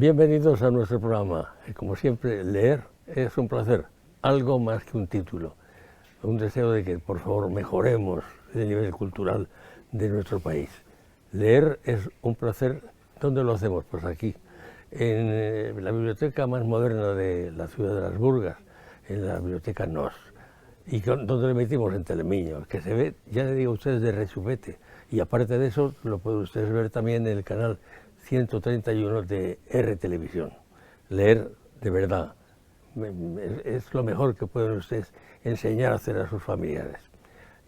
Bienvenidos a nuestro programa. Como siempre, leer es un placer, algo más que un título. Un deseo de que, por favor, mejoremos el nivel cultural de nuestro país. Leer es un placer. ¿Dónde lo hacemos? Pues aquí, en la biblioteca más moderna de la ciudad de Las Burgas, en la biblioteca NOS. Y donde lo emitimos en Telemiño, que se ve, ya le digo a ustedes, de rechupete. Y aparte de eso, lo pueden ustedes ver también en el canal 131 de R Televisión. Leer, de verdad, es lo mejor que pueden ustedes enseñar a hacer a sus familiares.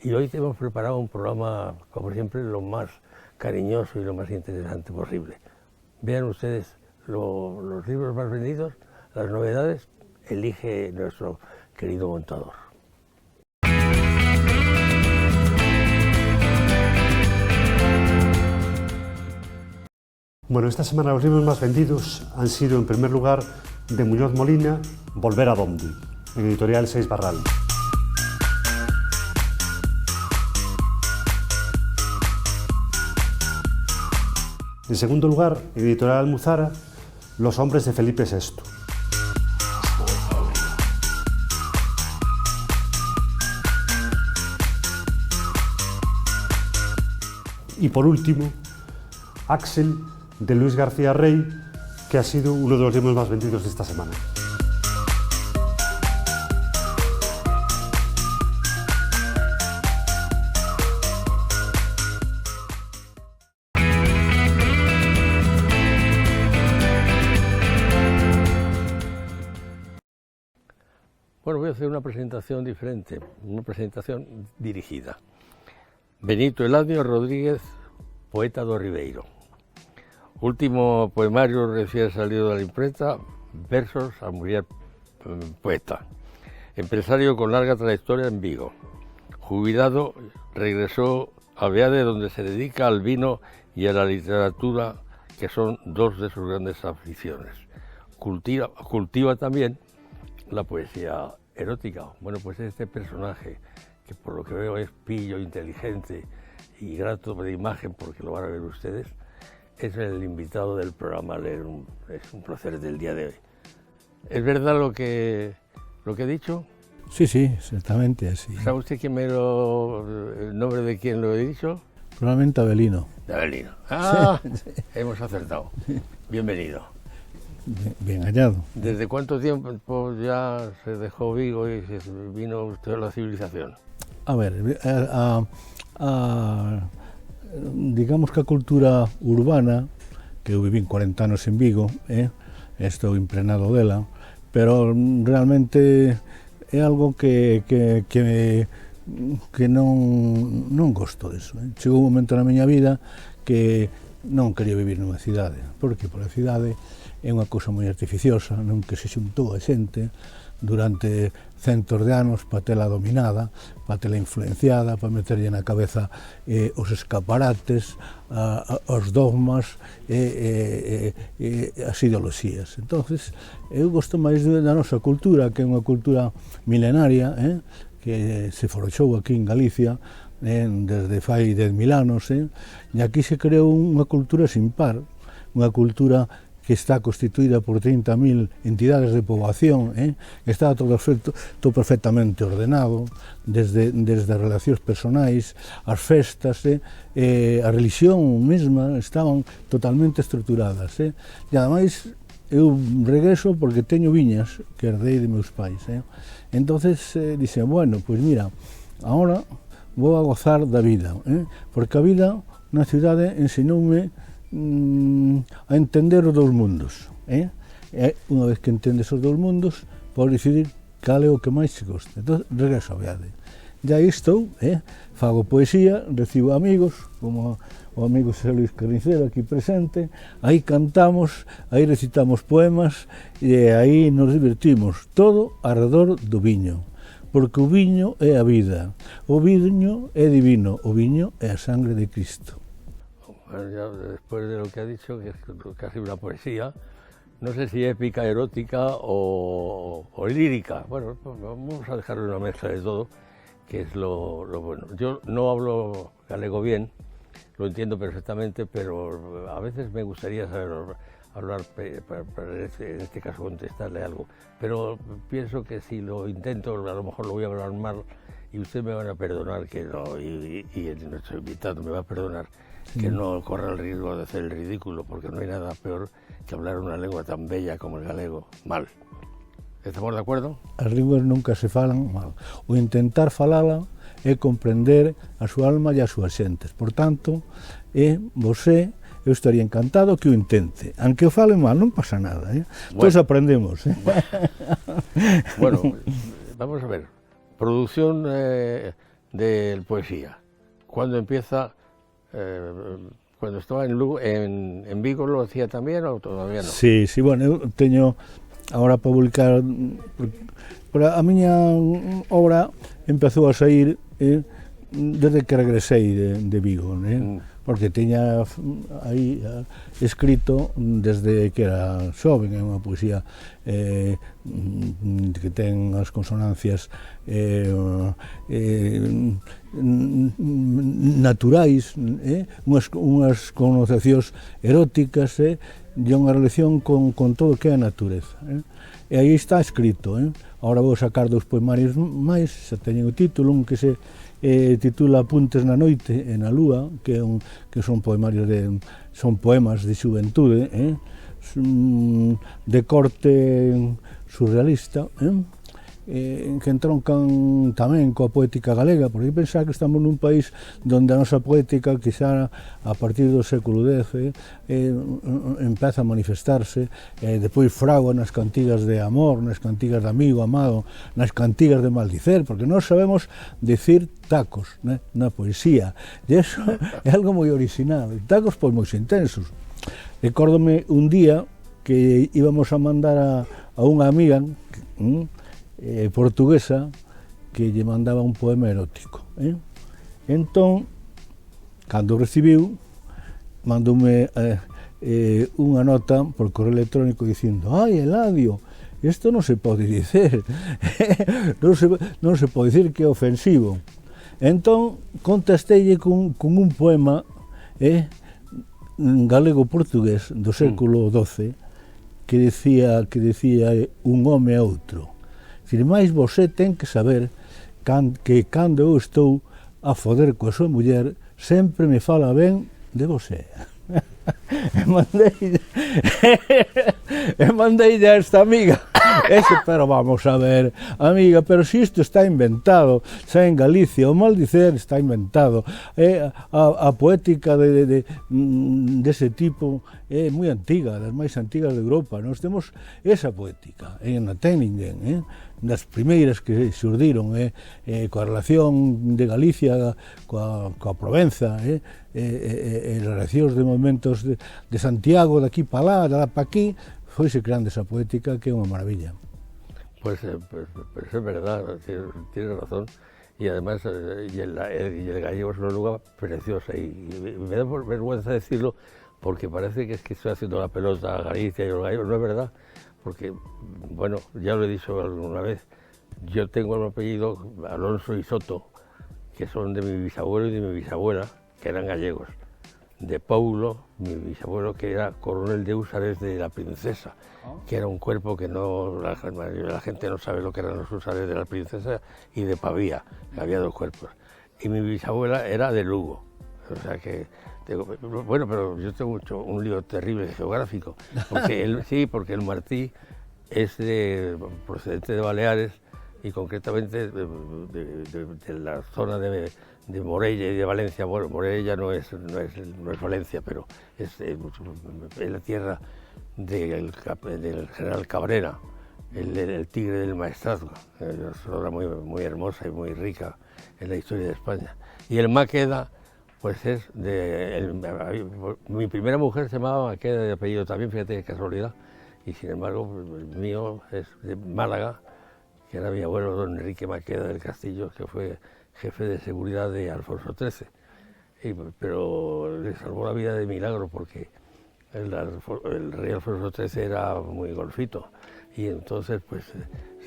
Y hoy te hemos preparado un programa, como siempre, lo más cariñoso y lo más interesante posible. Vean ustedes los libros más vendidos, las novedades, elige nuestro querido montador. Bueno, esta semana los libros más vendidos han sido, en primer lugar, de Muñoz Molina, Volver a Dondi, en editorial Seis Barral. En segundo lugar, en editorial Almuzara, Los hombres de Felipe VI. Y por último, Axel, de Luis García Rey, que ha sido uno de los libros más vendidos de esta semana. Bueno, voy a hacer una presentación diferente, una presentación dirigida. Benito Eladio Rodríguez, poeta do Ribeiro. Último poemario recién salido de la imprenta, Versos a mujer poeta. Empresario con larga trayectoria en Vigo. Jubilado, regresó a Beade, donde se dedica al vino y a la literatura, que son dos de sus grandes aficiones. Cultiva también la poesía erótica. Bueno, pues este personaje, que por lo que veo es pillo, inteligente y grato de imagen, porque lo van a ver ustedes, es el invitado del programa Leer. Es un placer del día de hoy. ¿Es verdad lo que he dicho? Sí, sí, exactamente así. ¿Sabe usted el nombre de quién lo he dicho? Probablemente Avelino. De Avelino. ¡Ah! Sí. Hemos acertado. Bienvenido. Bien hallado. ¿Desde cuánto tiempo ya se dejó Vigo y se vino usted a la civilización? A ver, digamos que a cultura urbana, que eu viví 40 anos en Vigo, estou impregnado dela, pero realmente é algo que non gosto disso. Chegou un momento na miña vida que non quería vivir nunha cidade, porque por a cidade é unha cousa moi artificiosa, non, que se xuntou a xente durante centos de anos para tela dominada, para tela influenciada, para meterlle na cabeza os escaparates, os dogmas e as ideoloxías. Entonces, eu gosto máis da nosa cultura, que é unha cultura milenaria, que se forxou aquí en Galicia desde fai 10.000 anos, e aquí se creou unha cultura sin par, unha cultura que está constituída por 30.000 entidades de poboación, que está todo perfectamente ordenado, desde as relacións personais, as festas, a religión mesma estaban totalmente estruturadas. E ademais, eu regreso porque teño viñas que herdei de meus pais. Entonces, dixen, bueno, pois mira, agora vou a gozar da vida, porque a vida na cidade ensinoume a entender os dous mundos. Unha vez que entendes os dous mundos, podes decidir cal é o que máis te gosta. Entón, regreso a Beade. Ya aí estou, fago poesía, recibo amigos, como o amigo Xosé Luis Carnicero aquí presente, aí cantamos, aí recitamos poemas, e aí nos divertimos, todo alrededor do viño. Porque o viño é a vida, o viño é divino, o viño é a sangre de Cristo. Bueno, ya después de lo que ha dicho, que es casi una poesía, no sé si épica, erótica o lírica. Bueno, pues vamos a dejarle una mezcla de todo, que es lo bueno. Yo no hablo galego bien, lo entiendo perfectamente, pero a veces me gustaría saber hablar para en este caso contestarle algo, pero pienso que si lo intento a lo mejor lo voy a hablar mal y ustedes me van a perdonar que no, y nuestro invitado me va a perdonar que no corra el riesgo de hacer el ridículo, porque no hay nada peor que hablar una lengua tan bella como el galego mal. Estamos de acordo? As linguas nunca se falan mal. O intentar falala é comprender a súa alma e as súas xentes. Por tanto, você, eu estaría encantado que o intente. Aunque o fale mal, non pasa nada. Todos aprendemos. Bueno, vamos a ver. Producción de poesía. ¿Cuándo empieza? Cuando estaba en Lugo, en Vigo lo hacía también o todavía no? Sí, bueno, eu teño agora para publicar, pero a miña obra empezou a sair desde que regresei de Vigo, porque tiña aí escrito desde que era xoven, é unha poesía que ten as consonancias naturais, unhas connotacións eróticas, e unha relación con todo o que é a natureza. E aí está escrito. Agora vou sacar 2 poemarios máis, xa teñen o título, un que se titula Apuntes na noite e na lúa, que son poemarios son poemas de xuventude, de corte surrealista, que entroncan tamén coa poética galega, porque pensar que estamos nun país onde a nosa poética, quizá a partir do século X, empeza a manifestarse, depois fragua nas cantigas de amor, nas cantigas de amigo, amado, nas cantigas de maldicer, porque nós sabemos dicir tacos na poesía, e iso é algo moi original, tacos pois moi intensos. Recórdome un día que íbamos a mandar a unha amiga portuguesa que lle mandaba un poema erótico. Entón, cando recibiu, mandoume unha nota por correo electrónico dicindo: «Ai, Eladio, isto non se pode dicer, non se pode dicir que é ofensivo». Entón, contesteille con un poema galego-portugués do século XII que dicía un home a outro. Mais você ten que saber que cando eu estou a foder coa súa muller sempre me fala ben de você. E mandeille a esta amiga pero vamos a ver, amiga, pero si isto está inventado, xa en Galicia o maldicer está inventado, a poética dese tipo é moi antiga, das máis antigas de Europa. Nós temos esa poética, non ten ninguén, das primeiras que xurdiron coa relación de Galicia coa Provenza, e as relacións de movimentos de Santiago, de aquí para lá, de lá para aquí, foise creando esa poética que é unha maravilla. Pues es verdad, tienes razón, y además y el gallego es una lengua preciosa, y me da vergüenza decirlo porque parece que es que estoy haciendo la pelota a Galicia y los gallegos. No es verdad, porque, bueno, ya lo he dicho alguna vez, yo tengo el apellido Alonso y Soto, que son de mi bisabuelo y de mi bisabuela, que eran gallegos. De Paulo, mi bisabuelo, que era coronel de húsares de la Princesa, que era un cuerpo que la gente no sabe lo que eran los húsares de la Princesa, y de Pavía, que había 2 cuerpos. Y mi bisabuela era de Lugo, o sea que, bueno, pero yo tengo un lío terrible geográfico, porque porque el Martí es procedente de Baleares, y concretamente de la zona de Morella y de Valencia. Bueno, Morella no es Valencia, pero es la tierra del general Cabrera, el tigre del maestrazgo, una zona muy hermosa y muy rica en la historia de España. Y el Maqueda, pues es mi primera mujer se llamaba Maqueda de apellido también, fíjate qué casualidad, y sin embargo el mío es de Málaga, que era mi abuelo don Enrique Maqueda del Castillo, que fue jefe de seguridad de Alfonso XIII, pero le salvó la vida de milagro porque el rey Alfonso XIII era muy golfito, y entonces pues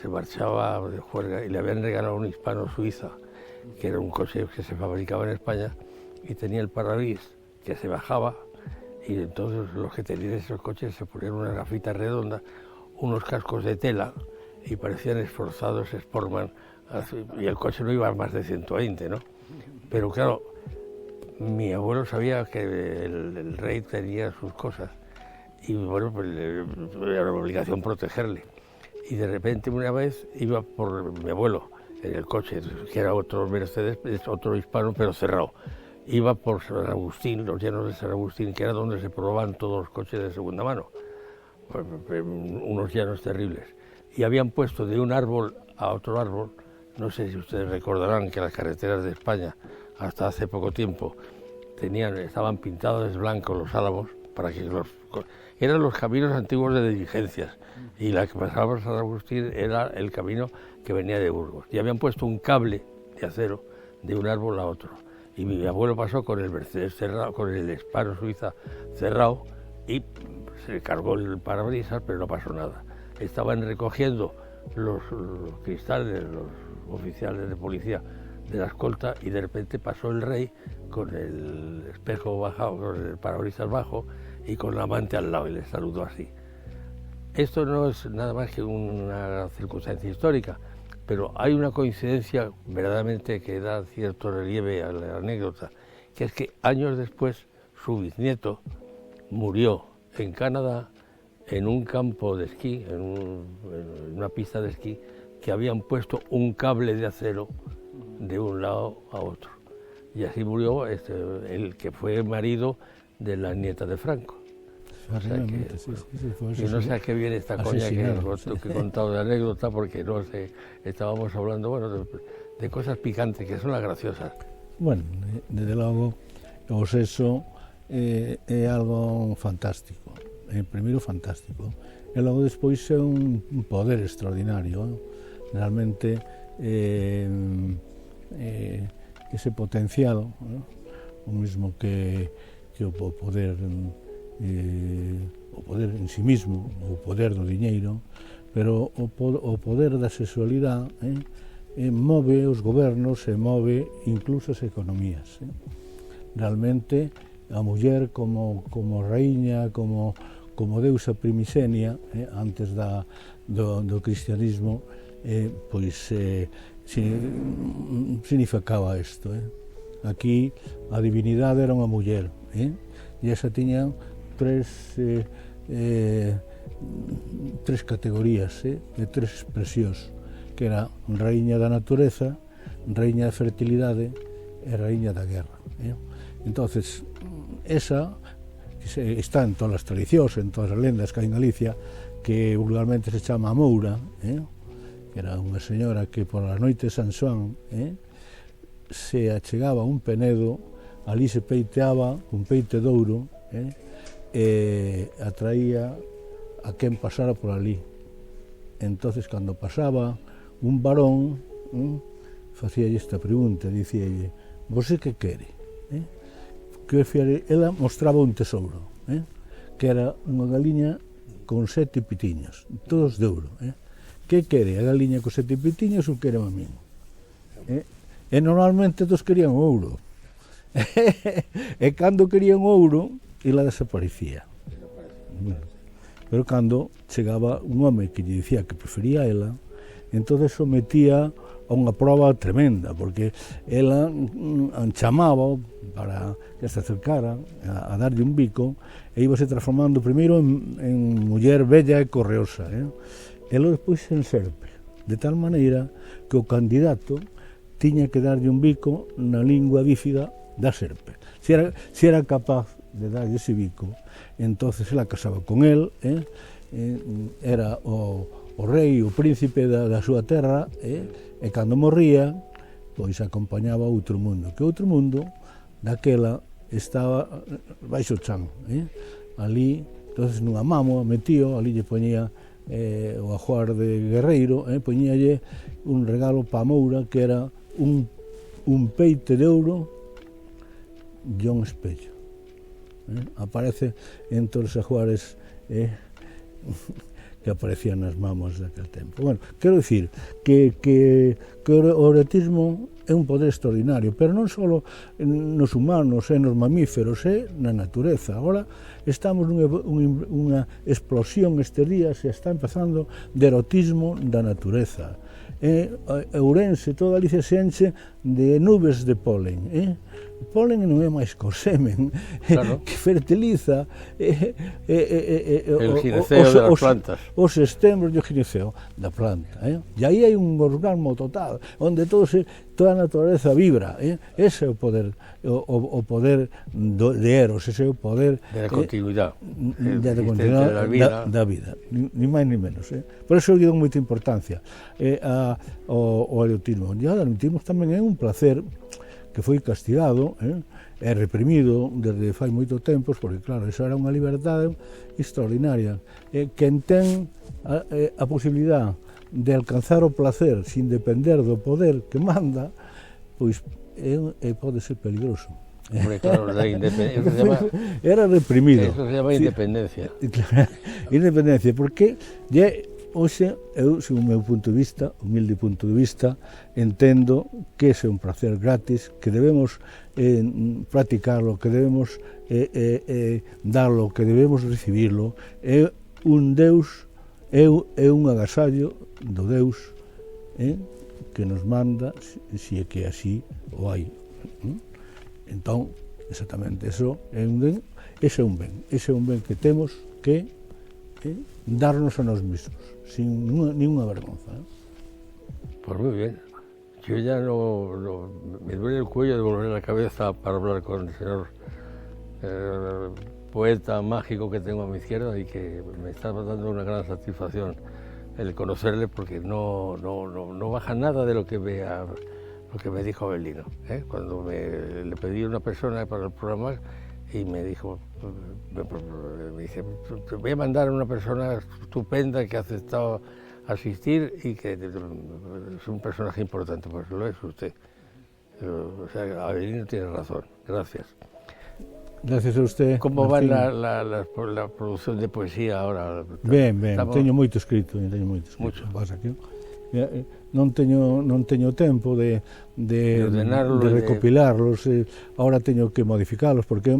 se marchaba de juerga y le habían regalado un hispano-suiza, que era un coche que se fabricaba en España, y tenía el parabrisas que se bajaba y entonces los que tenían esos coches se ponían una gafita redonda, unos cascos de tela y parecían esforzados Sportman, y el coche no iba a más de 120, ¿no? Pero claro, mi abuelo sabía que el rey tenía sus cosas y bueno, pues era una obligación protegerle. Y de repente una vez iba por mi abuelo en el coche, que era otro Mercedes, otro hispano, pero cerrado. Iba por San Agustín, los llanos de San Agustín, que era donde se probaban todos los coches de segunda mano. Unos llanos terribles. Y habían puesto de un árbol a otro árbol, no sé si ustedes recordarán que las carreteras de España, hasta hace poco tiempo, estaban pintados de blanco los álamos, para que eran los caminos antiguos de diligencias, y la que pasaba por San Agustín era el camino que venía de Burgos. Y habían puesto un cable de acero de un árbol a otro. Y mi abuelo pasó con el Mercedes cerrado, con el Hispano Suiza cerrado, y se le cargó el parabrisas, pero no pasó nada. Estaban recogiendo los cristales, los oficiales de policía de la escolta, y de repente pasó el rey con el espejo bajado, con el parabrisas bajo y con la amante al lado, y le saludó así. Esto no es nada más que una circunstancia histórica, pero hay una coincidencia verdaderamente que da cierto relieve a la anécdota, que es que años después su bisnieto murió en Canadá en un campo de esquí, en una pista de esquí, que habían puesto un cable de acero de un lado a otro. Y así murió el que fue marido de la nieta de Franco. O sea que no sé a qué viene esta coña que he contado de anécdota, porque no sé, estábamos hablando, bueno, de cosas picantes, que son las graciosas. Bueno, desde logo, o sexo é algo fantástico, primeiro fantástico, e logo despois é un poder extraordinario, realmente ese potencial, o mismo que o poder en sí mismo, o poder do diñeiro, pero o poder da sexualidade move os gobernos e move incluso as economías. Realmente a muller como raíña, como deusa primixenia, antes do cristianismo, pois significaba isto. Aquí a divinidade era unha muller, e esa tiña tres categorías, tres expresións, que era raíña da natureza, raíña da fertilidade e raíña da guerra. Entonces, esa está en todas as tradicións, en todas as lendas que hai en Galicia, que vulgarmente se chama a Moura, que era unha señora que por a noite de San Xoán se achegaba a un penedo, ali se peiteaba un peite de ouro, e atraía a quen pasara por ali. Entonces, cando pasaba un varón, facíalle esta pregunta, dicíalle: "Você que quere?" Ela mostraba un tesouro, que era unha galiña con 7 pitiños, todos de ouro. Que quere a galiña con 7 pitiños ou quere a min? E normalmente todos querían ouro. E cando querían ouro, ela desaparecía. Pero cando chegaba un home que lle dicía que prefería a ela, entonces sometía a unha proba tremenda, porque ela chamaba para que se acercara a darlle un bico, e íbase transformando primeiro en muller bella e correosa, e logo despois en serpe, de tal maneira que o candidato tiña que darlle un bico na lingua bífida da serpe. Se era capaz de darlle ese bico, entonces ela casaba con él, era o rei, o príncipe da súa terra, e cando morría, pois acompañaba a outro mundo, que outro mundo daquela estaba baixo o chan, ali, entonces nunha mámoa metío, ali lle poñía o ajuar de guerreiro, poñíalle un regalo pa Moura, que era un peite de ouro e un espello. Aparece en todos os ajuares que aparecían nas mamos daquel tempo. Bueno, quero dicir que o erotismo é un poder extraordinario, pero non só nos humanos, nos mamíferos, na natureza. Agora estamos nunha explosión estes días, e está empezando de erotismo da natureza. Ourense, toda Galicia se enche de nubes de polen. O polen non é máis que o semen, claro, que fertiliza el gineceo das plantas, os estembros do gineceo da planta. E aí hai un orgasmo total, onde toda a natureza vibra. Ese é o poder, o poder de Eros, ese é o poder de continuidade da vida, ni máis ni menos. Por eso eu digo moita importancia ao erotismo. E o erotismo tamén é un placer que foi castigado, e reprimido desde fai moito tempo, porque claro, eso era unha liberdade extraordinaria. Quen ten a posibilidade de alcanzar o placer sin depender do poder que manda, pois pode ser peligroso. Hombre, claro, era reprimido. Eso se llama independencia. Independencia, porque hoxe, eu, según o meu punto de vista, humilde punto de vista, entendo que ese é un placer gratis, que debemos practicarlo, que debemos darlo, que debemos recibirlo. É un Deus, é un agasallo do Deus que nos manda, se é que así o hai. Entón, exactamente, eso é un ben, ese é un ben que temos que darnos a nós mismos, sin ninguna vergonza. Pues muy bien. Yo ya no me duele el cuello de volver la cabeza para hablar con el señor poeta mágico que tengo a mi izquierda y que me está dando una gran satisfacción el conocerle, porque no baja nada de lo que me dijo Avelino. Cuando le pedí a una persona para el programa y me dijo, me dice, te voy a mandar a una persona estupenda que ha aceptado asistir y que es un personaje importante, pues lo es usted. O sea, Avelino tiene razón. Gracias. Gracias a usted. ¿Cómo va la producción de poesía ahora? Ben, teño moito escrito. Mucho. Pasa que non teño tempo de recopilarlos, ahora teño que modificarlos, porque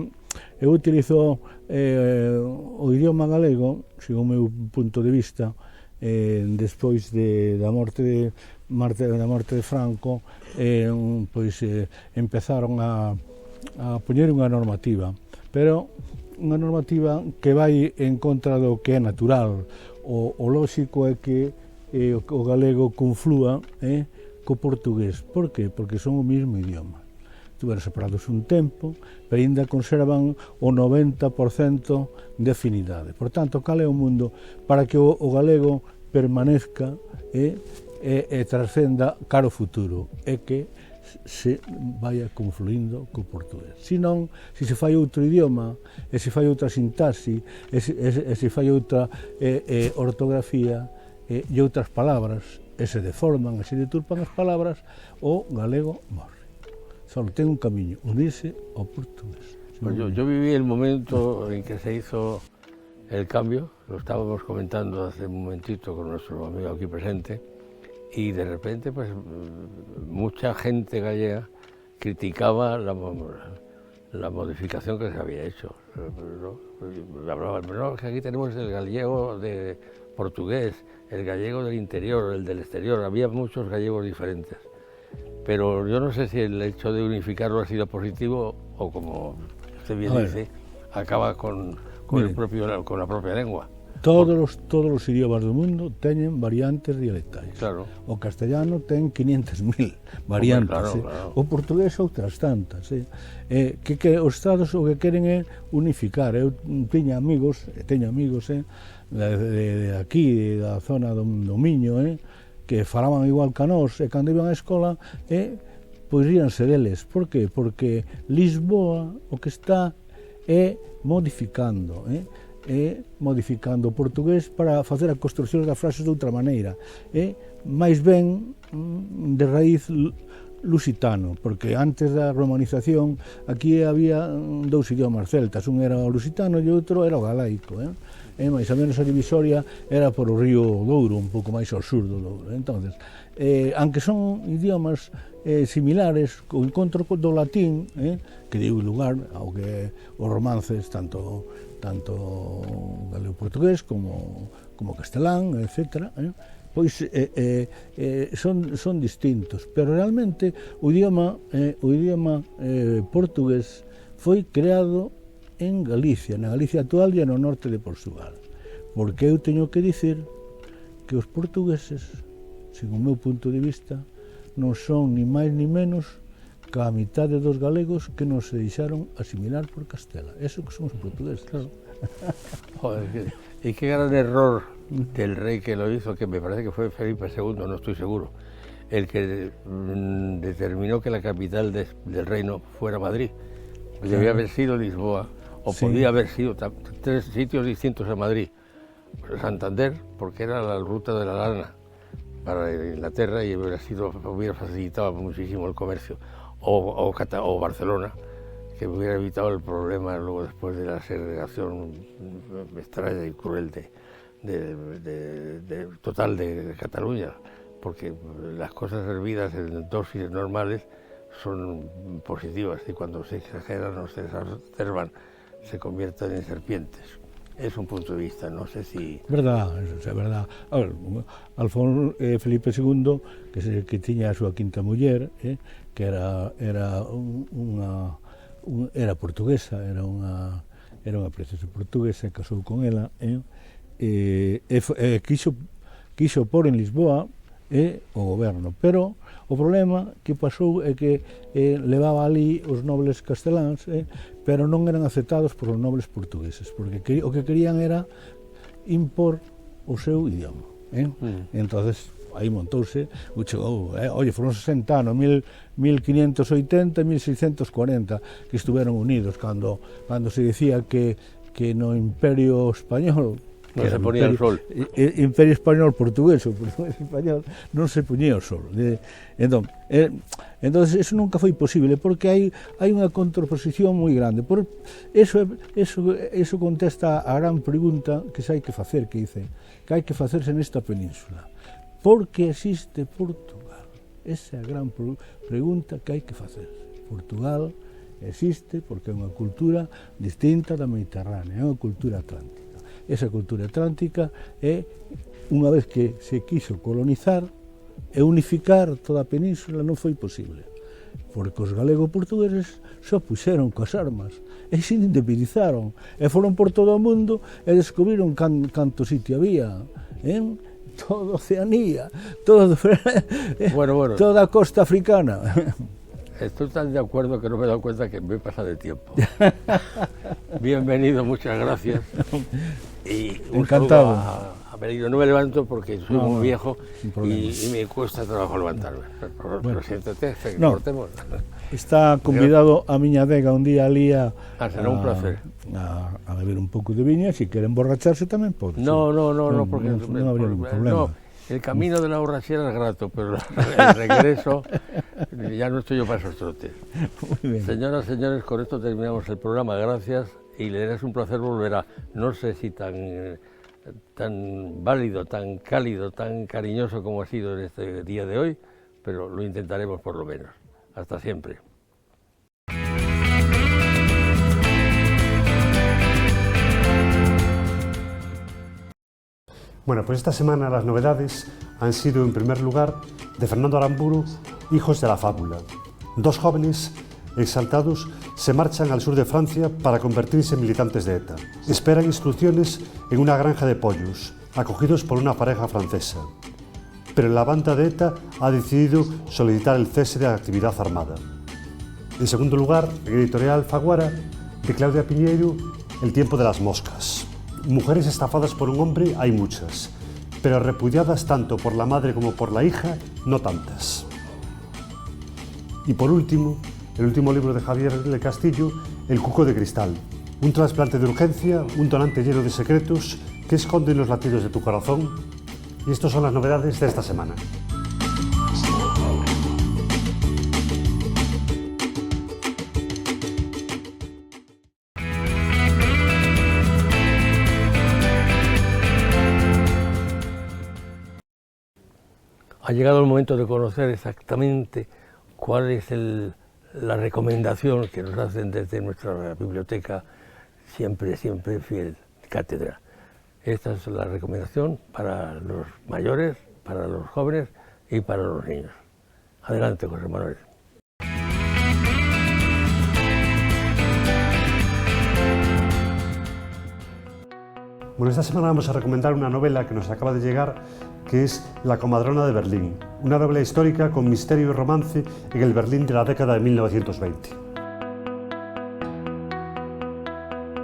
eu utilizo o idioma galego, según o meu punto de vista, despois da morte de Franco, pois empezaron a poñer unha normativa, pero unha normativa que vai en contra do que é natural. O lóxico é que o galego conflúa co portugués. Por qué? Porque son o mesmo idioma. Estuveron separados un tempo, pero ainda conservan o 90% de afinidade. Por tanto, cal é o mundo para que o galego permanezca e trascenda cara ao futuro? É que se vaya confluindo co portugués. Se non, se fai outro idioma, e se fai outra sintaxe, e se fai outra ortografía, e outras palabras, e se deforman, e se deturpan as palabras, o galego morre. Solo ten un camiño, unirse ao portugués. Pues yo viví el momento en que se hizo el cambio, lo estábamos comentando hace un momentito con nuestro amigo aquí presente, y de repente pues mucha gente gallega criticaba la modificación que se había hecho. No, que aquí tenemos el gallego de portugués, el gallego del interior, el del exterior, había muchos gallegos diferentes. Pero yo no sé si el hecho de unificarlo ha sido positivo o, como usted bien dice, acaba con la propia lengua. Todos os idiomas do mundo teñen variantes dialectais. Claro. O castellano ten 500.000 variantes. Claro. O portugués outras tantas. Que os estados o que queren é unificar. Eu teño amigos de aquí, da zona do Miño, que falaban igual que a nós, e cando iban á escola, pois ríanse deles. Por qué? Porque Lisboa o que está é modificando o portugués para facer a construción das frases de outra maneira, máis ben de raíz lusitano, porque antes da romanización aquí había dous idiomas celtas, un era o lusitano e outro era o galaico, máis ou menos a divisoria era por o río Douro, un pouco máis ao sur do Douro. Entonces, aunque son idiomas similares, o encontro do latín, que deu lugar ao que os romances, tanto galego-portugués como castelán, etc., pois son distintos, pero realmente o idioma portugués foi creado en Galicia, na Galicia actual e no norte de Portugal, porque eu teño que dicir que os portugueses, segundo o meu punto de vista, non son ni máis ni menos que a mitade dos galegos que non se deixaron asimilar por Castela. Eso que son os portugueses. Claro. Joder, y qué gran error del rey que lo hizo, que me parece que fue Felipe II, no estoy seguro, el que determinó que la capital del reino fuera Madrid. Debía haber sido Lisboa, o podía haber sido 3 sitios distintos a Madrid. Santander, porque era la ruta de la lana para Inglaterra y hubiera facilitado muchísimo el comercio, o Barcelona, que hubiera evitado el problema luego después de la segregación extraña y cruel total de Cataluña, porque las cosas servidas en dosis normales son positivas y cuando se exageran o se exacerban se convierten en serpientes. Es un punto de vista, no sé si... Verdad, é verdad. A ver, Felipe II, que tiña a súa quinta muller, que era portuguesa, era unha princesa portuguesa, casou con ela, quiso pôr en Lisboa o goberno, pero o problema que pasou é que levaba ali os nobles casteláns, pero non eran aceptados por os nobles portugueses, porque o que querían era impor o seu idioma. Entonces aí montouse, foron 60 anos, 1580 e 1640 que estuveron unidos, cando se decía que no Imperio Español non se ponía o sol. Imperio Español portugués, o portugués español, non se poñía o sol. Entón, eso nunca foi posible, porque hai unha contraposición moi grande. Eso contesta a gran pregunta que se hai que facer, que dice, que hai que facerse nesta península. Por que existe Portugal? Esa é a gran pregunta que hai que facer. Portugal existe porque é unha cultura distinta da Mediterránea, é unha cultura atlántica. Esa cultura atlántica é, unha vez que se quiso colonizar e unificar toda a península, non foi posible, porque os galego-portugueses só puxeron coas armas e se independizaron e foron por todo o mundo e descubriron canto sitio había, toda Oceanía, toda a costa africana. Estoy tan de acuerdo que no me he dado cuenta que me pasa de tiempo. Bienvenido, muchas gracias. Y encantado. A Benito, no me levanto porque soy muy viejo y me cuesta trabajo levantarme. Pero siéntate, cortemos. Está convidado a miña adega un día ali será un placer. A beber un pouco de viña, se queren emborracharse tamén pode. No, porque non habría ningún problema. El camino de la borrachera es grato, pero el regreso ya no estoy yo para esos trotes. Señoras, señores, con esto terminamos el programa. Gracias y le es un placer volver no sé si tan válido, tan cálido, tan cariñoso como ha sido en este día de hoy, pero lo intentaremos por lo menos. Hasta siempre. Bueno, pues esta semana las novedades han sido, en primer lugar, de Fernando Aramburu, Hijos de la Fábula. 2 jóvenes exaltados se marchan al sur de Francia para convertirse en militantes de ETA. Esperan instrucciones en una granja de pollos, acogidos por una pareja francesa. Pero la banda de ETA ha decidido solicitar el cese de la actividad armada. En segundo lugar, en editorial Faguara, de Claudia Piñeiro, El tiempo de las moscas. Mujeres estafadas por un hombre hay muchas, pero repudiadas tanto por la madre como por la hija, no tantas. Y por último, el último libro de Javier del Castillo, El cuco de cristal. Un trasplante de urgencia, un donante lleno de secretos que esconden los latidos de tu corazón. Y estas son las novedades de esta semana. Ha llegado el momento de conocer exactamente cuál es la recomendación que nos hacen desde nuestra biblioteca siempre fiel, cátedra. Esta es la recomendación para los mayores, para los jóvenes y para los niños. Adelante, José Manuel. Bueno, esta semana vamos a recomendar una novela que nos acaba de llegar, que es La comadrona de Berlín, una novela histórica con misterio y romance en el Berlín de la década de 1920.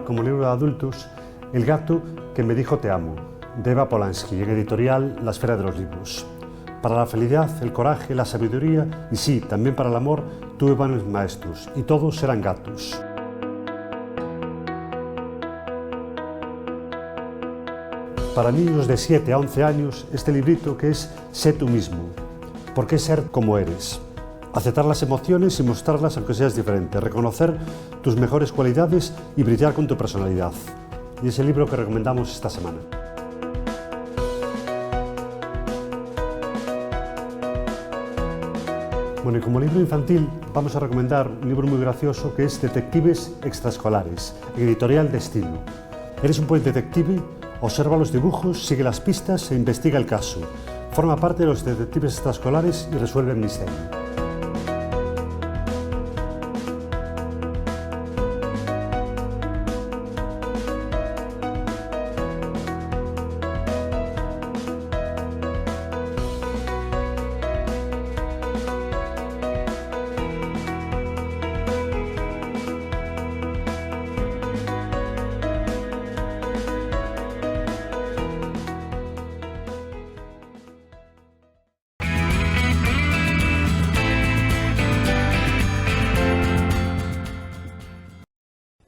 Como libro de adultos, El gato que me dijo te amo, de Eva Polanski, en editorial La Esfera de los Libros. Para la felicidad, el coraje, la sabiduría y sí, también para el amor, tuve buenos maestros, y todos eran gatos. Para niños de 7 a 11 años, este librito que es Sé tú mismo. ¿Por qué ser como eres? Aceptar las emociones y mostrarlas aunque seas diferente, reconocer tus mejores cualidades y brillar con tu personalidad. Y es el libro que recomendamos esta semana. Bueno, y como libro infantil vamos a recomendar un libro muy gracioso que es Detectives extraescolares, editorial de Estilo. ¿Eres un buen detective? Observa los dibujos, sigue las pistas e investiga el caso. Forma parte de los detectives extraescolares y resuelve el misterio.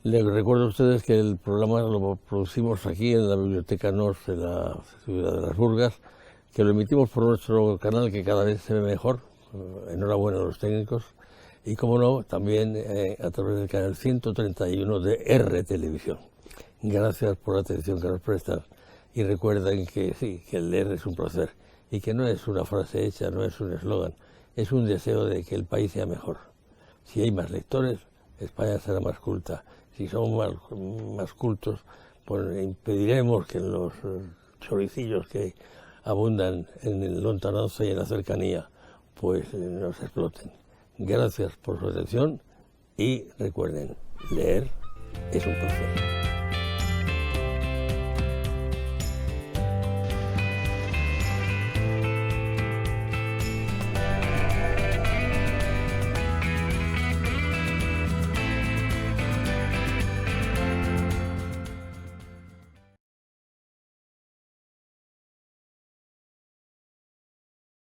Les recuerdo a ustedes que el programa lo producimos aquí en la Biblioteca Norte de la ciudad de Las Burgas, que lo emitimos por nuestro canal que cada vez se ve mejor. Enhorabuena a los técnicos. Y como no, también a través del canal 131 de R Televisión. Gracias por la atención que nos prestan. Y recuerden que sí, que el leer es un placer. Y que no es una frase hecha, no es un eslogan. Es un deseo de que el país sea mejor. Si hay más lectores, España será más culta. Si somos más cultos, pues impediremos que los choricillos que abundan en el lontananza y en la cercanía, pues nos exploten. Gracias por su atención y recuerden, leer es un placer.